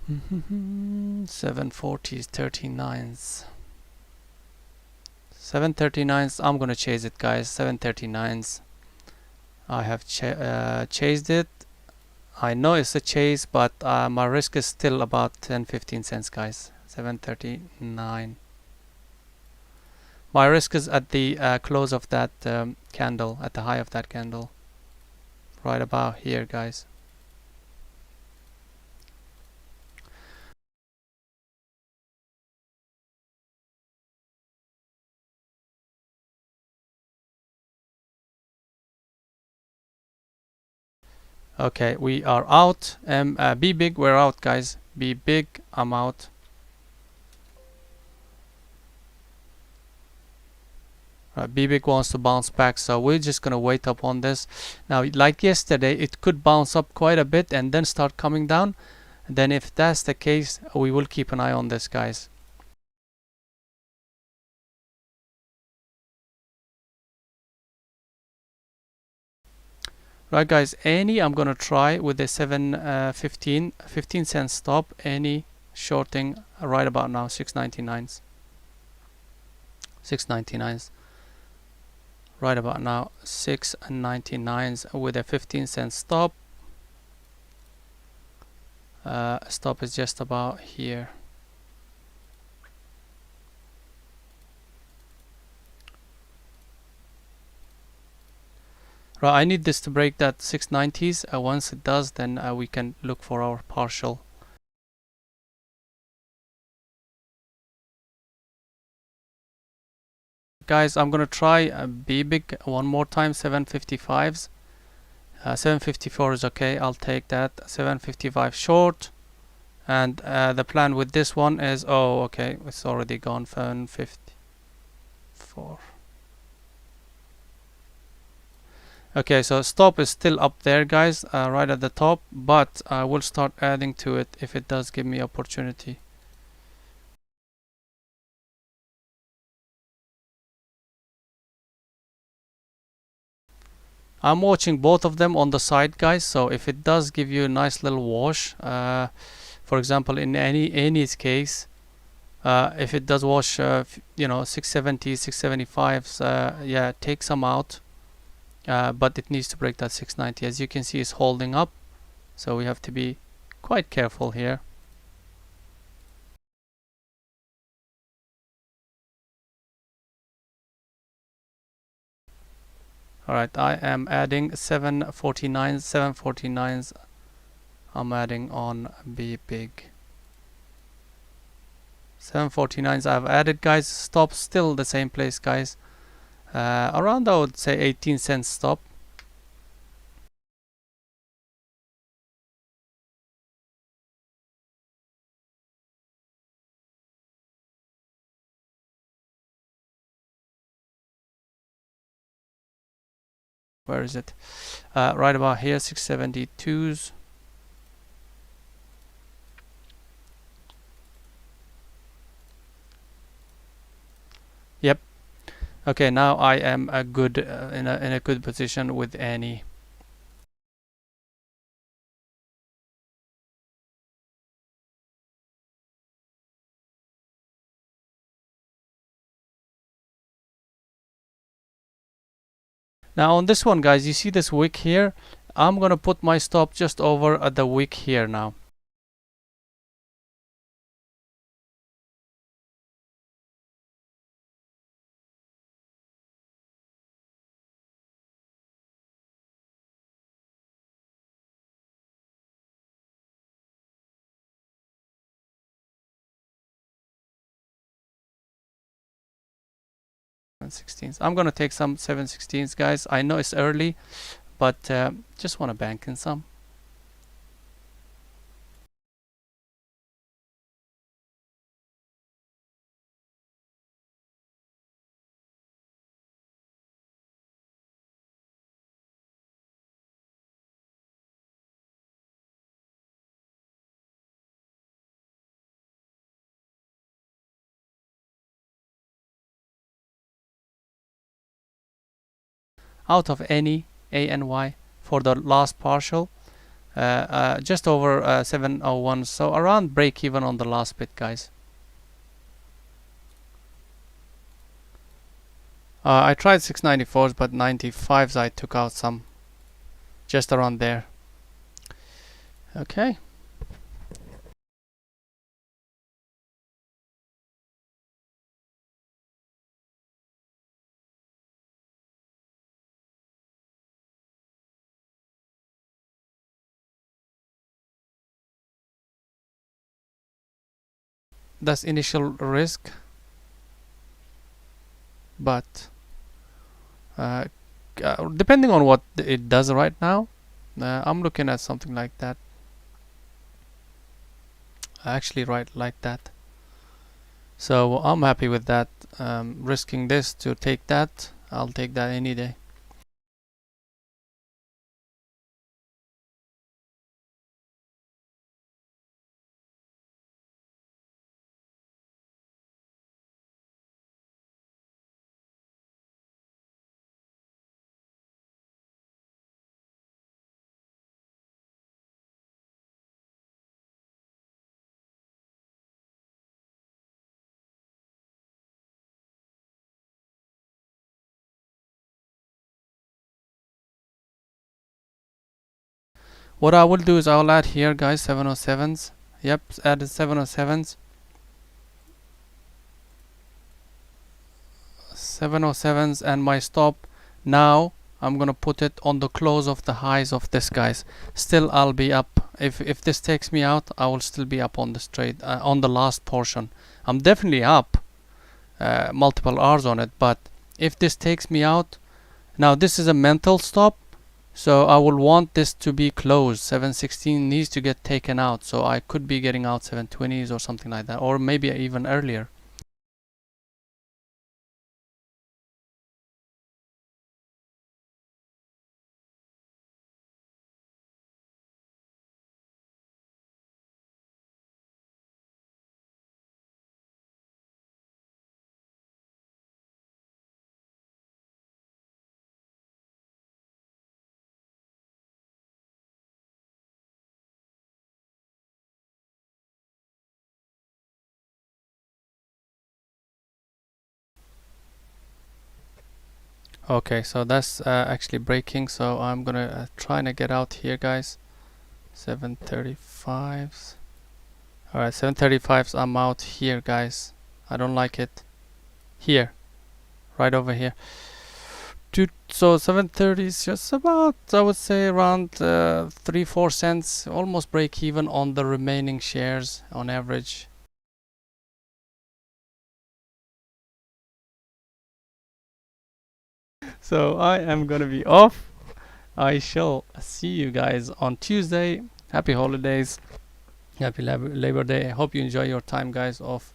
740s, 39s. 739s, I'm gonna chase it, guys. 739s. I have chased it. I know it's a chase, but my risk is still about 10-15 cents, guys. 739. My risk is at the close of that candle, at the high of that candle. Right about here, guys. Okay, we are out. Be big, we're out, guys. Be big, I'm out. Be big wants to bounce back, so we're just gonna wait up on this. Now, like yesterday, it could bounce up quite a bit and then start coming down. Then if that's the case, we will keep an eye on this, guys. Right, guys, any I'm gonna try with the 15 cent stop. Any shorting right about now, 6.99s. 6.99s. Right about now, 6.99s with a 15 cent stop. Stop is just about here. Right, I need this to break that 690s. Once it does, then we can look for our partial. Guys, I'm gonna try be big one more time. 755s. 754 is okay. I'll take that. 755 short. And the plan with this one is, oh, okay, it's already gone. 754. Okay, so stop is still up there, guys, right at the top, but I will start adding to it if it does give me opportunity. I'm watching both of them on the side, guys, so if it does give you a nice little wash, for example, in any case, if it does wash, 670, 675s, yeah, take some out. But it needs to break that 690. As you can see, it's holding up, so we have to be quite careful here. Alright, I am adding 749s. I'm adding on be big. 749s I've added, guys. Stop still the same place, guys. Around, I would say, 18 cents stop. Where is it? Right about here, 672s. Yep. Okay, now I am a good in a good position with any. Now on this one, guys, you see this wick here? I'm gonna put my stop just over at the wick here now. I'm gonna take some 716s, guys. I know it's early, but just wanna bank in some. Out of any A and Y for the last partial. just over 701, so around break even on the last bit, guys. I tried 694s, but 95s I took out some, just around there. Okay. That's initial risk, but depending on what it does right now, I'm looking at something like that. Actually, right like that. So I'm happy with that. Risking this to take that, I'll take that any day. What I will do is I'll add here, guys, 707s. Yep, added 707s. 707s, and my stop now I'm gonna put it on the close of the highs of this, guys. Still I'll be up. If this takes me out, I will still be up on the trade, on the last portion. I'm definitely up multiple hours on it, but if this takes me out, now this is a mental stop, so I will want this to be closed. 716 needs to get taken out, so I could be getting out 720s or something like that, or maybe even earlier. Okay, so that's actually breaking, so I'm gonna try to get out here, guys. 735s. Alright, 735s, I'm out here, guys. I don't like it. Here, right over here. So 730 is just about, I would say, around 3-4 cents, almost break even on the remaining shares on average. So I am gonna be off. I shall see you guys on Tuesday. Happy holidays. Happy Labor Day. I hope you enjoy your time, guys, off.